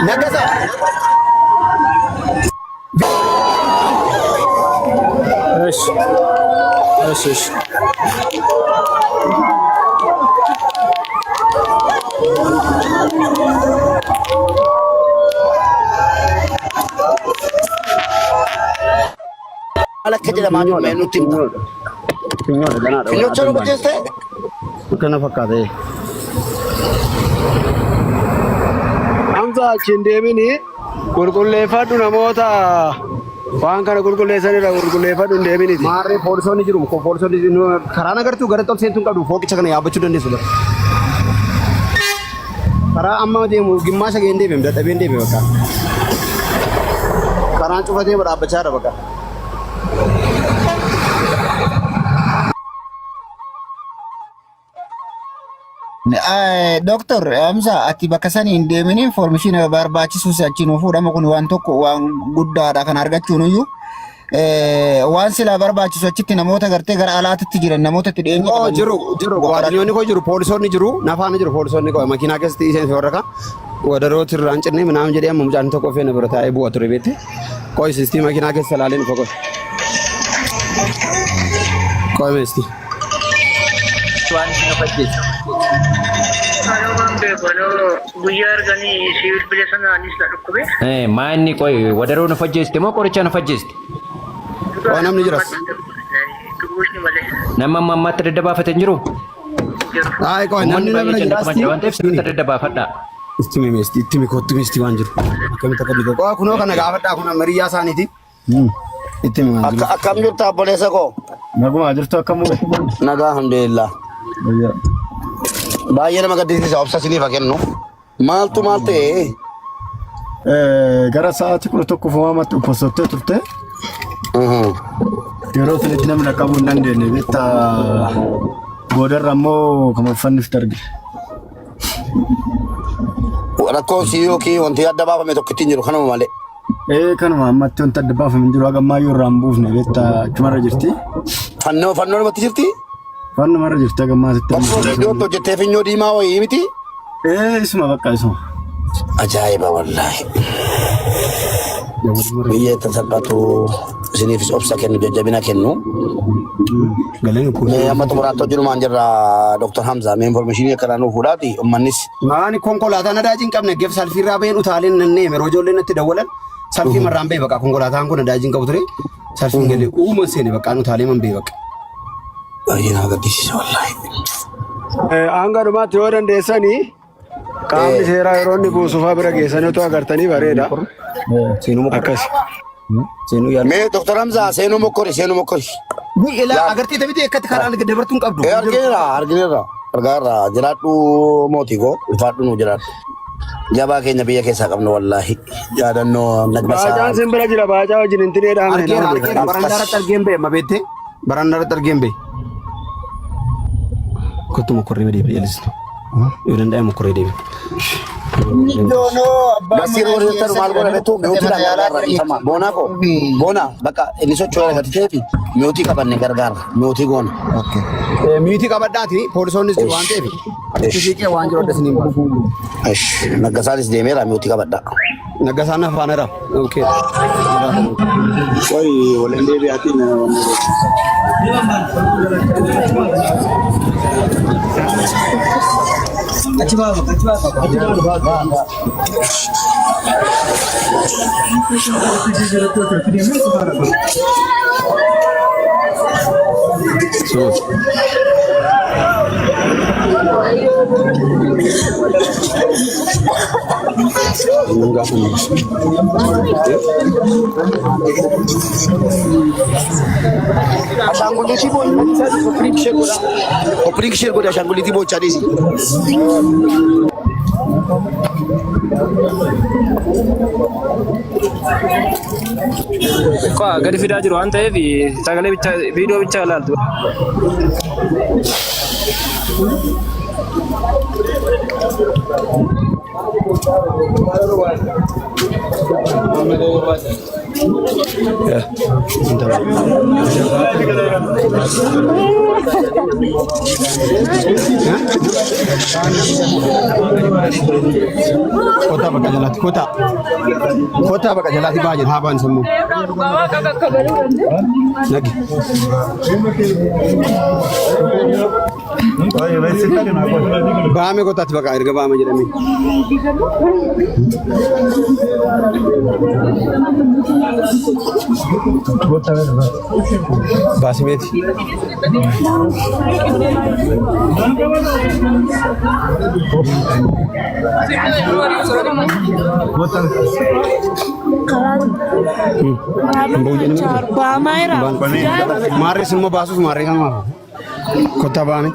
Nagasa. እሺ እሺ እሺ Ala kejela maaju menu timta. Finyo chalo bajeste. Kana fakkaate. Amsa chindeemini qulqulleeffadhu namoota waan kana qulqulleessanirra qulqulleeffadhu hin deeminiti. Maarree poolisoonni jiru. Poolisoonni karaa nagartuu gara tol seentuun qabdu fooqicha kana yaabbachuu dandeessu dha. Karaa amma deemu gimmaasha ga'een deebi'e dadhabeen deebi'e bakka. Karaan cufatee dhaabbachaa jira bakka. Doktor Amsa ati bakka sanii hin deemini information barbaachisu achi nuuf fuudhama kun waan tokko waan guddaadha kan argachuun iyyuu waan sila barbaachisu achitti namoota gartee gara alaatitti jiran namoota itti dhiyeenya qaban jiru waardiyyoonni koo jiru poolisoonni jiru nafaana jiru poolisoonni koo makiinaa keessatti isheen warra kan wadarooti irraan cinne minaan jedhee amma mucaan tokko feene bira taa'ee bu'a ture beetti koo sistii makiinaa keessa ilaalee nufa koo koo meesti waan isin hojjetu. Maanni qoy wadaroo nu fajjeeste moo qoricha nu fajjeeste? Waa namni jiras. Nama mammaatti daddabaafate hin jiru? Ay qoy namni nama jiras. Waan ta'eef sirriitti daddabaafadha. Istimi meesti ittimi kottu meesti waan jiru. Akkamitti akka dhiiga qoa kunoo kana gaafadhaa kun ammayyaa isaaniiti. Ittimi waan jiru. Akkam jirtu abboleessa koo? Naguma jirtu akkam nagaa alhamdulillah. Baay'ee nama gaddisiisa obsa siniif kennu. Maaltu maal ta'e? Gara sa'aatii 11 fo'amatti uffattee turte. Yeroo sanatti namni qabu hin dandeenye beekta boodarra immoo kan uffanniif darbe. Rakkoo si yookiin wanti adda baafame tokko ittiin jiru kanuma malee. Kanuma ammatti wanti adda baafame hin jiru hagammaa yoo irraa hin buufne beekta achumarra jirti. Fannoo namatti jirti? Fannoo marra jirti hagammaa sitti. Iddoo hojjettee finyoo diimaa wayii miti? Isuma bakka isuma. Ajaa'iba wallaahi. Biyya tasaphatu isiniifis obsa kennu jajjabina kennu. Amma xumuraatti jirumaan jirra Dr. Hamza mee information akka nuuf fuudhaati ummannis. Maani konkolaataa nadaajii hin qabne geef salfiirraa baheen utaaleen nannee yeroo ijoolleen natti dawwalan salfii marraan bahee baqa konkolaataan kun nadaajii hin qabu ture salfiin galee uuma seene baqa utaalee man bahee baqa. Baay'ee nama gaddisiisa wallaahi. Hanga dhumaatti yoo dandeessanii qaamni seeraa yeroo inni buusuufaa bira geessanii otoo agartanii bareeda. Seenuu akkas. Seenuu yaala. Mee Dr. Hamza seenuu mokkori. Ilaa agartee taphitee akkatti karaan dabartuun qabdu. Argineerra. Argaarra jiraadhu mootii koo ulfaadhu nu jiraadhu. Jabaa keenya biyya keessaa qabnu wallaahi. Yaadannoo nagmasaa. Baajaan simbira jira baajaa wajjin hin tinee dhaamne. Argeera barandaarratti argeen bee amma beettee barandaarratti argeen bee. Kottu mokkorree deebi'e jalistu. Yoo danda'e mokkorree deebi'e. Basir warritar maal godha beektu mi'ootii gargaarra ifama. Boonaa koo boonaa bakka inni socho'ee gadi ta'eefi mi'ootii qabanne gargaarra mi'ootii goona. Mi'ootii qabadhaati poolisoonnis jiru waan ta'eef itti siiqee waan jiru adda isiniin baatu. Naggasaanis deemeera mi'ootii qabadhaa. Naggasaan afaaneera. Wayi waliin deebi'aatiin. Kacibaa. Ashangguliti boy, opening share ko ashangguliti boy chari si. Kok gadi fidaa jiru waan ta'eef sagalee bicha viidiyoo bicha ilaaltu. Kota bakka jalatti kota bakka jalatti baay'een haabaan sammuu. Nagi. Baame kotaatti bakka erga baame jedhamee. Baasimeeti. Maarree sinmoo baasuuf maarree kan maafu. Kottaa baame.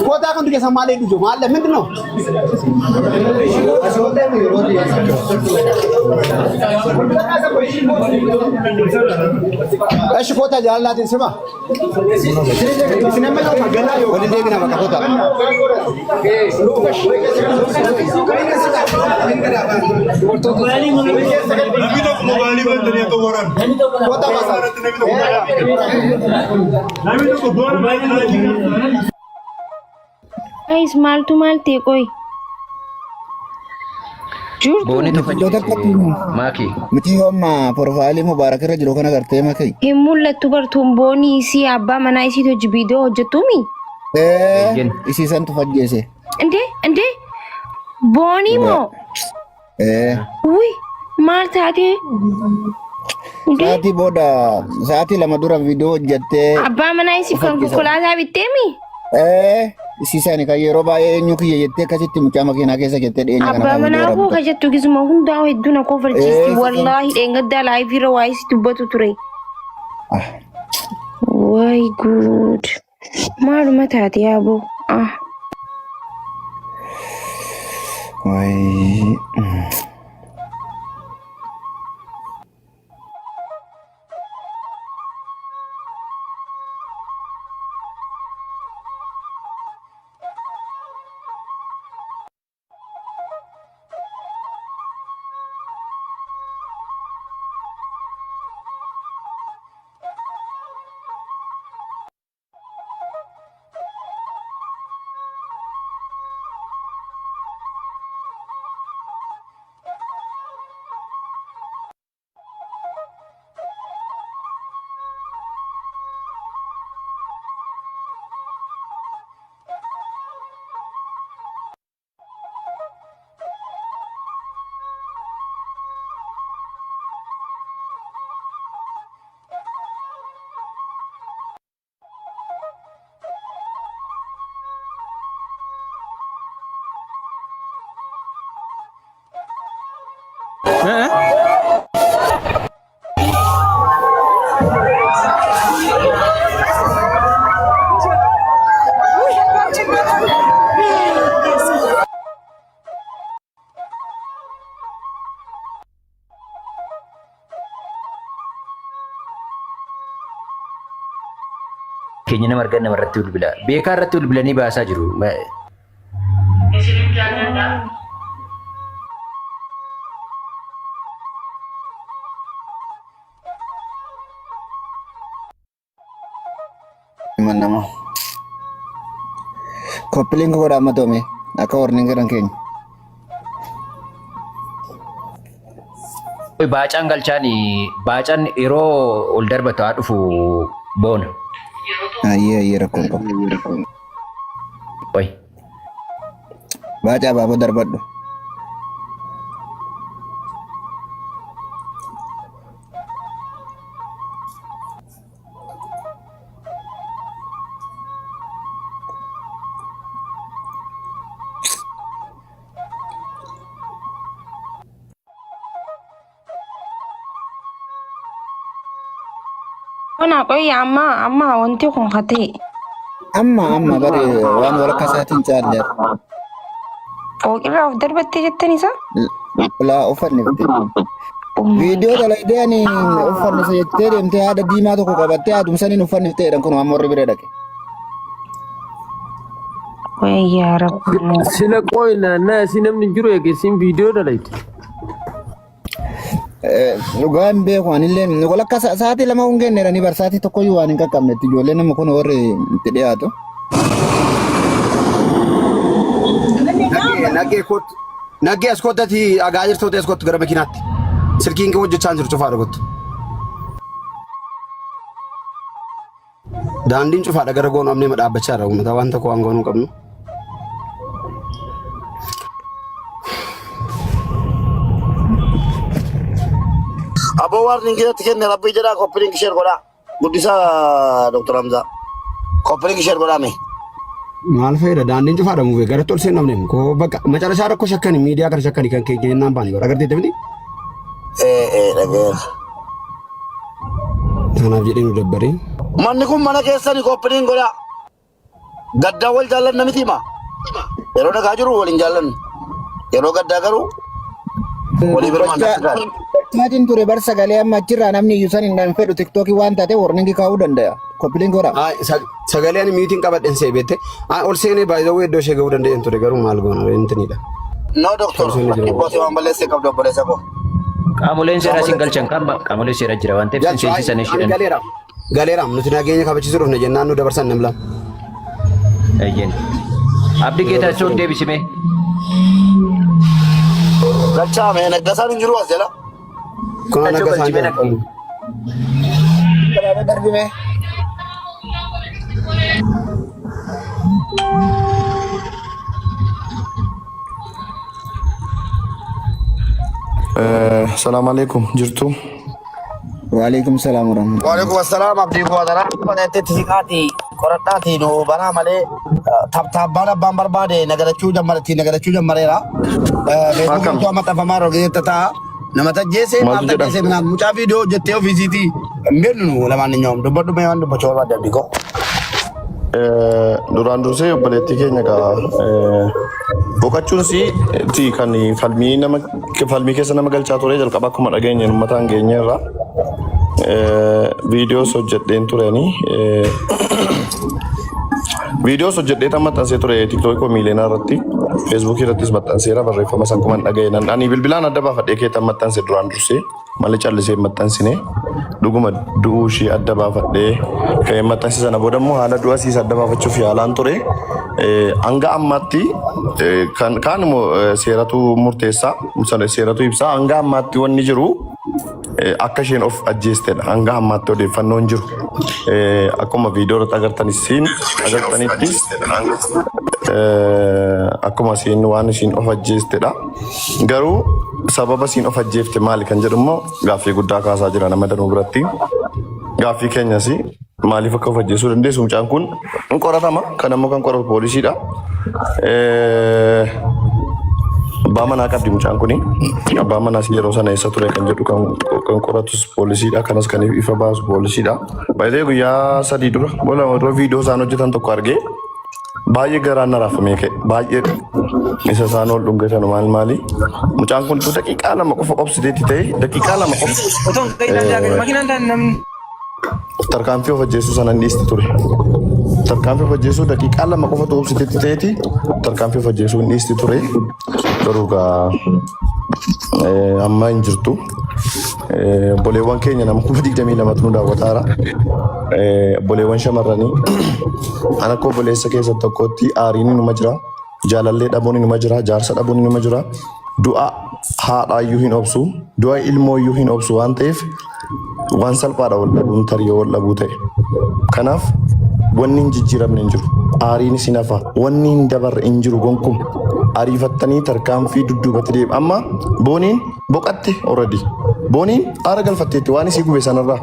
Kota kan juga sama ada itu malah mungkin no. Kota jalan latin semua. Di sini mana orang gana yo. Boleh dia kenapa kota? Kota pasar. Guys, maltu malte koi. Booni tu Maki. Miti homma profaili mubarak irra jiru kana gartee makai. Hin mul'attu gartuun boonii isii abbaa manaa isii hojii hojjettuumi. Isii santu fajjeese. Inde boonii moo? Uy, maal taate? Saati booda saati lama dura viidiyoo hojjettee. Abbaa manaa isii kan konkolaataa bitteemi? Isiisaan kan yeroo baay'ee eenyu kiyya jettee akkasitti mucaa makiinaa keessa jettee dhiyeenya kana. Abbaa manaa koo ka jettu gisuma hundaa hedduu na kofalchiisti. Wallaahi dheengaddaa laayifiirra waa isi dubbatu ture. Way good. Maaluma taate yaaboo? Way. Kenya nama argan nama ratu bila. Bekar ratu bila ni bahasa juru. Mana mau? Kopling ko rama to me. Ako warning ka lang Ken. Baacaan galchaani baacaan yeroo ol darbatu haa dhufu boona. Ayyee rakkoon qabu. Oi. Baacaa baaboo darbadhu. Mana kau amma wanti kun hati. Amma bari waan walakkaa isaatiin caalleera. Fooqirraa of darbattee jettani isa? Laa uffanni fite. Viidiyoo dalaydee ani uffanni isa jettee deemtee haada diimaa tokko qabattee haadumsaniin uffanni fiteedha kun amma warri bira dhaqe. Wayyaa rabbi. Sila qoy naannaa si namni jiru eegesiin viidiyoo dalayte. Dhugaan beeku anillee walakkaa sa'aatii lama hungeennera ni barsaatii tokkoyyuu waan hin qaqqabnetti ijoollee nama kun warri itti dhiyaatu. Naggee as kottati dhagaa jirtoota as kottu gara makiinaatti. Silkiin kee hojjechaa jiru cufaa dhugottu. Daandiin cufaadha gara goonu amnee dhaabbachaa jira uummata waan tokko waan goonuu qabnu. Aboo warning keessatti kenne rabbii jedhaa koppiliin share godhaa. Guddisaa Dr. Hamza. Koppiliin share godhaa mee. Maal fayyada daandiin cufaadha muufee gara tol seen namni ko bakka macarashaa rakkoo shakkani miidiyaa kana shakkani kan keenyaan baanii bara agartee miti. Dhageera. Kanaaf jedhee nu dabbaree. Manni kun mana keessanii koppiliin godhaa. Gaddaa wal jaallanna miti hima. Yeroo dhagaa jiru waliin jaallannu. Yeroo gaddaa garuu walii birmaan Maatiin ture bar sagalee amma achirraa namni iyyuu san hin fedhu tiktookii waan taate warningi kaa'uu danda'a. Koppiliin godhaa. Sagalee ani miitiin qabadhen see beette. Ol seenee baay'ee iddoo ishee ga'uu danda'een ture garuu maal goona intinidha. No doktor. Boosii waan balleessee qabdu obboleessa koo. Qaamoleen seeraa siin galchan qaamoleen seeraa jira waan ta'eef siin seensisan isheen. Galeeraam nuti nageenya kabachiisuu dhufne jennaan nu dabarsan namla. Eeyyeen. Abdii Geetaachoo deebisime. Galchaa mee naggasaan hin jiru as jala. Kuna naggasaan jiru. Kanaafuu darbime. Assalamu alaikum jirtu. Waalaikum salam warahmatullahi. Waalaikum assalam abdii koo dara. Koneetti tisiqaati qoradhaati nu banaa malee tabbaan abbaan barbaade nagarachuu jammareera. Beekumtu amma xafamaa rogeetta ta'a. Nama tajjeesee maal tajjeesee minaan mucaa viidiyoo hojjettee ofiisiitii hin beeknu lamaan inni nyaam dubbadhu mee waan dubbachuu barbaadde abdii koo. Duraan dursee obboleettii keenya gaa boqachuun si kan falmii keessa nama galchaa ture jalqaba akkuma dhageenye uummataan geenyeerra viidiyoos hojjedheen tureni viidiyoos hojjedhee tan maxxansee ture tiktookii koo miileenaa irratti feesbuukii irrattis maxxanseera barreeffama san kuman dhaga'eenan ani bilbilaan adda baafadhee keetan maxxanse duraan dursee malee callisee maxxansine dhuguma du'uu ishii adda baafadhee ka'ee maxxanse sana booda immoo haala du'a isiis adda baafachuuf yaalaan ture hanga ammaatti kaan immoo seeratu murteessaa seeratu ibsaa hanga ammaatti wanni jiru akka isheen of ajjeestedha hanga ammaatti odeeffannoon jiru akkuma viidiyoo irratti agartanittis akkuma isheen waan isheen of ajjeestedha garuu sababa isheen of ajjeefte maali kan jedhu immoo gaaffii guddaa kaasaa jira nama danuu biratti gaaffii keenyas maaliif akka of ajjeesuu dandeessu mucaan kun hin qoratama kan ammoo kan qoratu poolisiidha. Abbaa manaa qabdi mucaan kuni abbaa manaas yeroo sana eessa ture kan jedhu kan qoratus poolisiidha kanas kan ifa baasu poolisiidha. Baay'ee guyyaa 3 dura bola viidiyoo isaan hojjetan tokko argee baay'ee garaan na raafamee ka'e baay'ee isa isaan ol dhungatan maali mucaan kun daqiiqaa 2 qofa obsideetti ta'e daqiiqaa 2 qofa tarkaanfii of ajjeesuu sana hin dhiiste ture. Tarkaanfii of ajjeesuu daqiiqaa 2 qofa obsideetti ta'eeti tarkaanfii of ajjeesuu hin dhiiste ture. Garuu amma hin jirtu. Boleewwan keenya nama 22 nu daawwataara. Boleewwan shamarranii ana koo boleessa keessa tokkotti aariin numa jira. Jaalallee dhabuun numa jira. Jaarsa dhabuun numa jira. Du'a haadhaayyuu hin obsu du'a ilmooyyuu hin obsu waan ta'eef waan salphaadha wal dhabuun tarii wal dhabuu ta'e. Kanaaf wanni hin jijjiiramne hin jiru. Aariin isin hafa wanni hin dabarre hin jiru gonkum ariifattanii tarkaanfii dudduubatti deema. Amma booniin boqatte already. Booniin aara galfatteetti waan isii gube sanarraa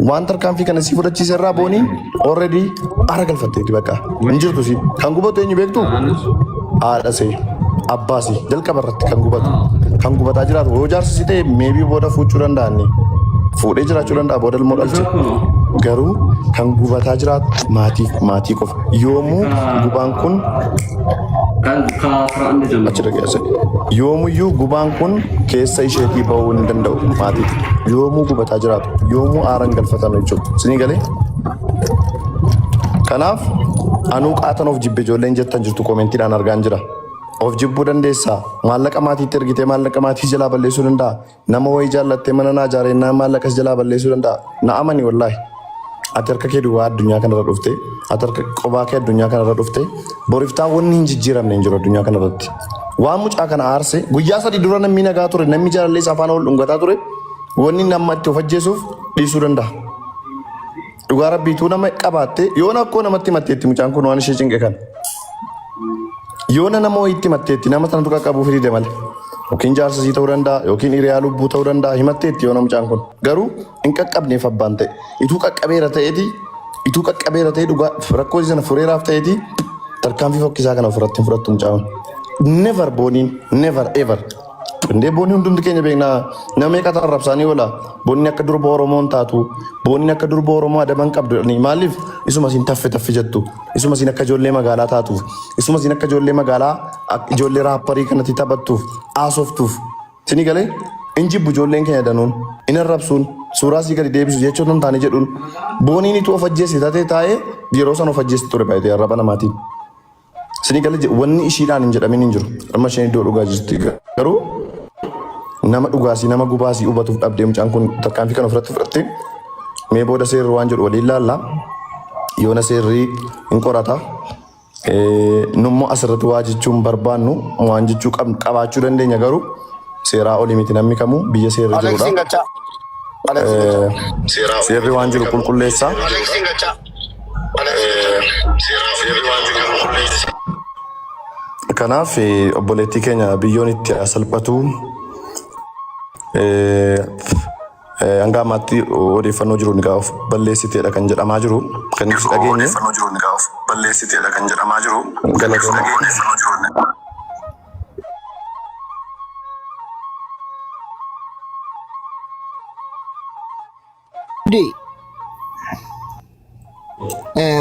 waan tarkaanfii kana si fudhachiise irraa booniin already aara galfatteetti bakka hin jirtu si kan gubatu eenyu beektu haadha see abbaasi jalqaba irratti kan gubataa jiraatu yoo jaarsisi ta'e meebii booda fuuchuu danda'anni fuudhee jiraachuu danda'a booda ilmoo dhalche garuu kan gubataa jiraatu maatii qofa yoomuu gubaan kun achirra geesse yoomuyyuu gubaan kun keessa isheetii bahuu hin danda'u maatii yoomuu gubataa jiraatu yoomuu aaran galfatan jechuudha isinii galee kanaaf anuu qaatan of jibbe ijoolleen jettan jirtu koomentiidhaan argaan jira. Of jibbuu dandeessaa maallaqa maatiitti ergitee maallaqa maatii jalaa balleessuu danda'a nama wayii jaallattee mana naa ijaareenyaa maallaqas jalaa balleessuu danda'a na amani wallaahi ati harka kee duwwaa addunyaa kanarra dhufte ati harka qobaa kee addunyaa kanarra dhufte boriftaa wanni hin jijjiiramne hin jiru addunyaa kanarratti waan mucaa kana aarse guyyaa sadii dura namni nagaa ture namni jaalallee isaa afaan ol dhungataa ture wanni nama itti of ajjeesuuf dhiisuu danda'a. Dhugaa rabbiituu nama qabaatte yoo akkoo namatti matteetti mucaan kun waan ishee cinqe kana. Yoona nama wayiitti matteetti nama sanatu qaqqabuu fidide malee yookiin jaarsasii ta'uu danda'a yookiin hiriyaa lubbuu ta'uu danda'a himatteetti yoona mucaan kun garuu hin qaqqabneef abbaan ta'e ituu qaqqabeera ta'ee dhugaa rakkoo sana fureeraaf ta'eeti tarkaanfii fokkisaa kana ofirratti hin fudhattu mucaan never booniin never ever indee boonni hundumti keenya beeknaa nama meeqatu arrabsaanii oola boonni akka durba Oromoon taatu boonni akka durba Oromoo adaban qabdu maaliif isuma isin taffe jettu isuma isin akka ijoollee magaalaa taatuuf isuma isin akka ijoollee magaalaa ijoollee raapparii kanatti taphattuuf aasoftuuf sini galee injibbu ijoolleen keenya danuun in arrabsuun suuraa sii gadi deebisu jechuun hin taane jedhuun booniin ituu of ajjeesse taatee taa'ee yeroo san of ajjeesse ture baay'ee arraba namaatiin sini galee wanni ishiidhaan hin jedhamin hin jiru amma isheen iddoo dhugaa jirti garuu nama dhugaasii nama gubaasii hubatuuf dhabdee mucaan kun tarkaanfii kana ofirratti fudhatte mee booda seerri waan jedhu waliin laalla yoona seerri hin qorata nummoo asirratti waa jechuun barbaannu waan jechuu qabaachuu dandeenya garuu seeraa olii miti namni kamuu biyya seerri jirudha. Seerri waan jiru qulqulleessaa. Kanaaf obboleettii keenya biyyoon itti salphatu hanga ammaatti odeeffannoo jiru ni gaaf balleessiteedha kan jedhamaa jiru kan nuti dhageenye galatooma.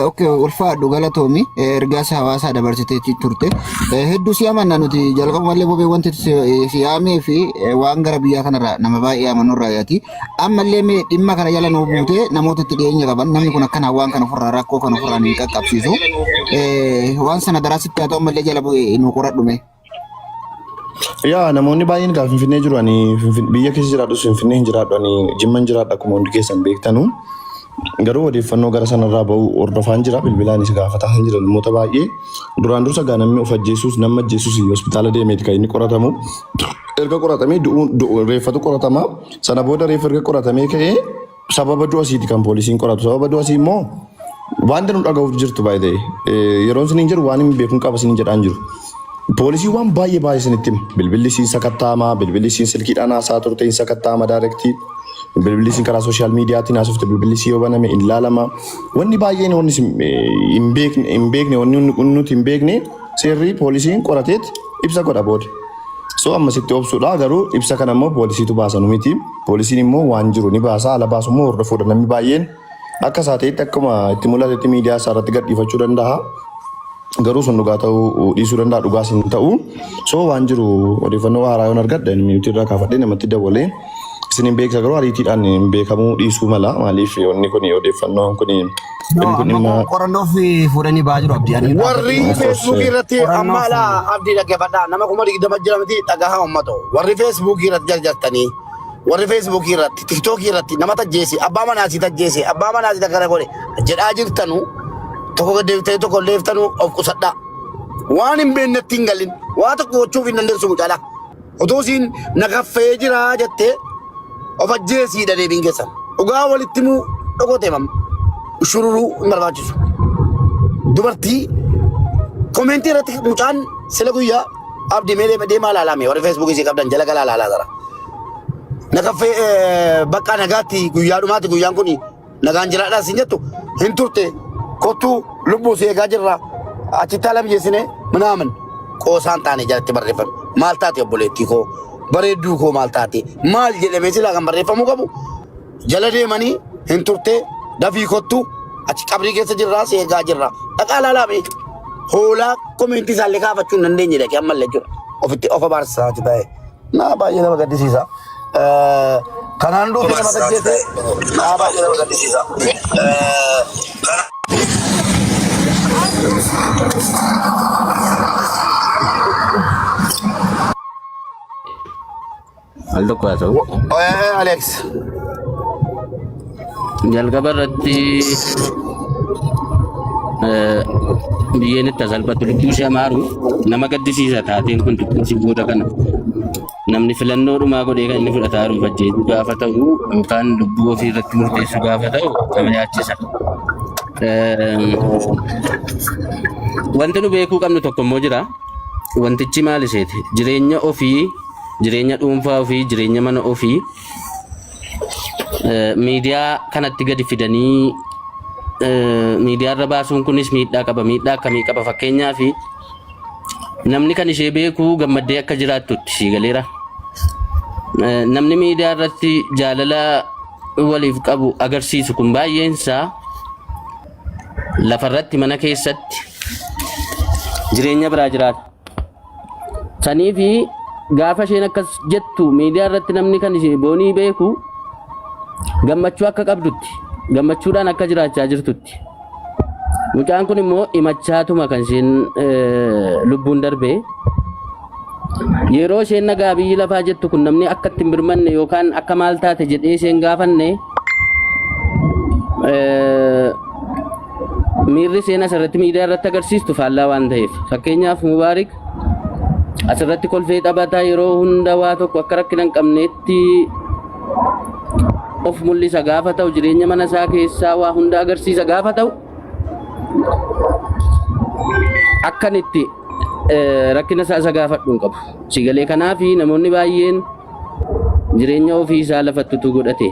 Okay, ulfaadhu galatoomi ergaas hawaasaa dabarsiteetti turte hedduu si amanna nuti jalqabumallee bobee wanti si yaamee fi waan gara biyyaa kanarraa nama baay'ee amanurraa yaati ammallee mee dhimma kana jala nuu buutee namoota itti dhiyeenya qaban namni kun akkana waan kana ofirraa rakkoo kana ofirraa ni qaqqabsiisu waan sana daraasitti haa ta'u ammallee jala bu'ee nuu qoradhume. Yaa namoonni baay'een gaafa Finfinnee jiru ani biyya keessa jiraadhus Finfinnee hin jiraadhu ani Jimma hin jiraadhu akkuma hundi keessan beektanu. Garuu odeeffannoo gara sanarraa bahu hordofaan jira bilbilaanis gaafataa kan jiran namoota baay'ee duraan dursa namni of ajjeesuus nama ajjeesuus hospitaala deemeeti kan inni qoratamu erga qoratamee reeffatu qoratama sana booda reeffa erga qoratamee ka'ee sababa du'asiiti kan poolisiin qoratu sababa du'asii immoo waan danuu dhaga'uuf jirtu baay'ee yeroon isiniin jedhu waan hin beekuun qaba isiniin jedhaan jiru. Poolisii waan baay'ee isinitti hima bilbilli siin sakattaama bilbilli siin silkiidhaan haasaa turte hin sakattaama daayirektii. Bilbilli siin karaa sooshaal miidiyaatiin haasofte bilbilli siin yoo baname hin ilaalama wanni baay'een wanni hin beekne wanni nuti hin beekne seerri poolisiin qorateet ibsa godha booda. So ammasitti obsuudha garuu ibsa kana immoo poolisiitu baasa nu miti poolisiin immoo waan jiru ni baasa ala baasu immoo hordofuudha namni baay'een akka saateetti akkuma itti mul'atetti miidiyaa isaa irratti gadhiifachuu danda'a. Garuu sun dhugaa ta'uu dhiisuu danda'a dhugaas hin ta'u so waan jiru odeeffannoo haaraa yoon argadha nuti irraa kaafadhee namatti dabalee. Sinin beeksa garuu ariitiidhaan beekamuu dhiisuu mala maaliif wanni kun odeeffannoon kun qorannoo fi fuudhanii ba'aa jiru abdii warri feesbuukii irratti amma ala abdii dhaggeeffadhaa nama kuma 20 jira miti dhagahaa uummato warri feesbuukii irratti jarjartanii warri feesbuukii irratti tiktookii irratti nama tajjeesi abbaa manaasii tajjeesi abbaa manaasii takkara godhe jedhaa jirtanu tokko gaddeeftanii tokko leeftanu of qusadhaa waan hin beeknetti hin galin waa tokko gochuuf hin dandeessu mucaalaa Otoosiin nagaffee jiraa jettee of ajjeesiidha deebiin keessan. Dhugaa walitti muu dhokotee mam shururuu hin barbaachisu. Dubartii koomeentii irratti mucaan sila guyyaa abdii mee deemaa laalame warri feesbuukii isii qabdan jala galaa laalaa jira. Nagaffee bakka nagaatti guyyaa dhumaatti guyyaan kun nagaan jiraadhaa siin jettu hin turte kottuu lubbuu si eegaa jirra achitti haala mijeessine minaamin qoosaan taane jalatti barreeffame maal taate obboleettii koo bareedduu koo maal taate maal jedhamee silaa kan barreeffamuu qabu jala deemanii hin turte dafii kottuu achi qabrii keessa jirraa si eegaa jirra dhaqaa laalaame hoolaa koomeentii isaallee kaafachuu hin dandeenye dhaqee ammallee jira ofitti ofa baarsaati ta'e naa baay'ee nama gaddisiisa. Kanaan dhufu nama gaggeesse naa baay'ee nama gaddisiisa. Aldo kuasa. Alex. Jalqaba irratti biyyeen itti salphatu lubbuu ishee maaru nama gaddisiisa taateen kun dubbiinsi booda kana namni filannoo dhumaa godhee kan inni fudhataa jiru fajjeetu gaafa ta'u yookaan lubbuu ofii irratti murteessu gaafa ta'u nama nyaachisa. Wanti nu beekuu qabnu tokko immoo jira. Wantichi maal iseeti? Jireenya ofii, jireenya dhuunfaa ofii, jireenya mana ofii miidiyaa kanatti gadi fidanii miidiyaa irra baasuun kunis miidhaa qaba. Miidhaa akkamii qaba? Fakkeenyaaf namni kan ishee beeku gammaddee akka jiraattutti sii galeera. Namni miidiyaa irratti jaalala waliif qabu agarsiisu kun baay'eensaa lafarratti mana keessatti jireenya biraa jiraata. Sanii fi gaafa isheen akkas jettu miidiyaa irratti namni kan ishee boonii beeku gammachuu akka qabdutti, gammachuudhaan akka jiraachaa jirtutti. Mucaan kun immoo himachaatuma kan isheen lubbuun darbee yeroo isheen nagaa biyyi lafaa jettu kun namni akka itti hin birmanne yookaan akka maal taate jedhee isheen gaafanne miirri isheen asirratti miidiyaa irratti agarsiistu faallaa waan ta'eef. Fakkeenyaaf Mubaarik asirratti kolfee taphataa yeroo hunda waa tokko akka rakkina hin qabneetti of mul'isa gaafa ta'u, jireenya mana isaa keessaa waa hunda agarsiisa gaafa ta'u, akkanitti rakkina isaa isa gaafadhu hin qabu. Sigalee kanaaf namoonni baay'een jireenya ofii isaa lafattutu godhate.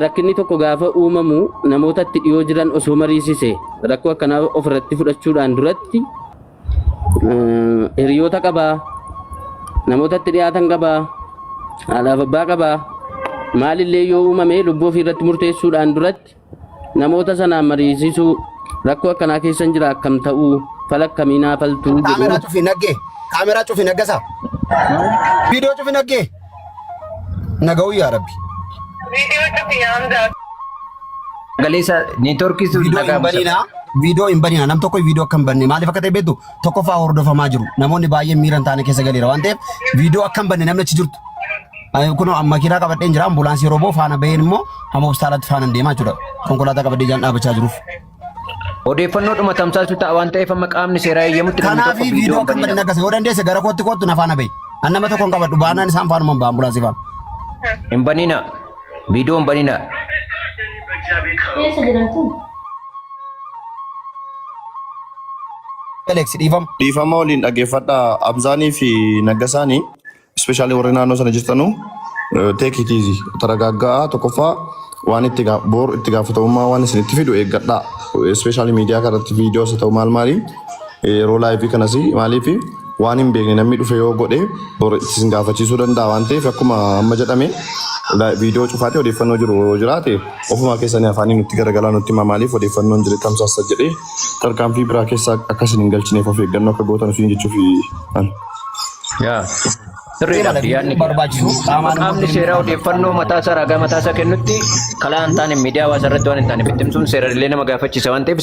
Rakkinni tokko gaafa uumamu namootatti dhiyoo jiran osoo mariisise rakkoo akkanaa ofirratti fudhachuudhaan duratti hiriyoota qabaa, namootatti dhiyaatan qabaa, haadhaaf abbaa qabaa. Maalillee yoo uumame lubbuu ofii irratti murteessuudhaan duratti namoota sanaan mariisisuu rakkoo akkanaa keessa jira akkam ta'uu fala akkamii naafaltuu jedhu. Kaameraa cufi naggee. Kaameraa cufi naggasaa. Viidiyoo cufi naggee. Naga'uu yaa Rabbi. Viidiyoo cufi yaamdaa. Galeessa neetworkii sun nagaa banina. Viidiyoo hin banina. Nam tokko viidiyoo akka hin banne maaliif akka ta'e beektu tokkoffaa hordofamaa jiru. Namoonni baay'een miira hin taane keessa galeera waan ta'eef viidiyoo akka hin banne namni achi jirtu. Kun makiinaa qabadheen jira ambulaansii rooboo faana baheen immoo hamma hospitaalatti faana deemaa jechuudha. Konkolaataa qabadhee jaan dhaabachaa jiruuf. Odeeffannoodhuma tamsaasuu ta'a waan ta'eef amma qaamni seeraa eeyyamutti namni tokko viidiyoo akka hin banne agarsiisa. Yoo dandeesse gara kootti kootu na faana bahi. An nama tokko hin qabadhu baanaan isaan faanuma hin baha ambulaansii faana. Hin banina. Viidiyoo hin banina. Alex dhiifama. Dhiifama waliin dhaggeeffadhaa Abzaanii fi Naggasaanii. Especially warri naannoo sana jirtanu take it easy taragaaggaa tokkoffaa waan itti gaafatamummaa waan isinitti fidu eeggadhaa. Especially miidiyaa kanatti viidiyoo isa ta'u maal maali yeroo laayivii kanas maaliif waan hin beekne namni dhufe yoo godhe isin gaafachiisuu danda'a waan ta'eef akkuma amma jedhame viidiyoo cufaatee odeeffannoo jiru jiraate ofuma keessanii afaanii nutti garagalaa nutti maaliif odeeffannoon jiru tamsaasa jedhee tarkaanfii biraa keessa akkasiin hin galchineef of eeggannoo akka gootan usiin jechuuf. Sirriidhaaf yaadni qaamni seeraa odeeffannoo mataa isaa ragaa mataa isaa kennutti kalaa hin taane miidiyaa hawaasa irratti waan hin taane bittimsuun seeraalee nama gaafachiisa waan ta'eef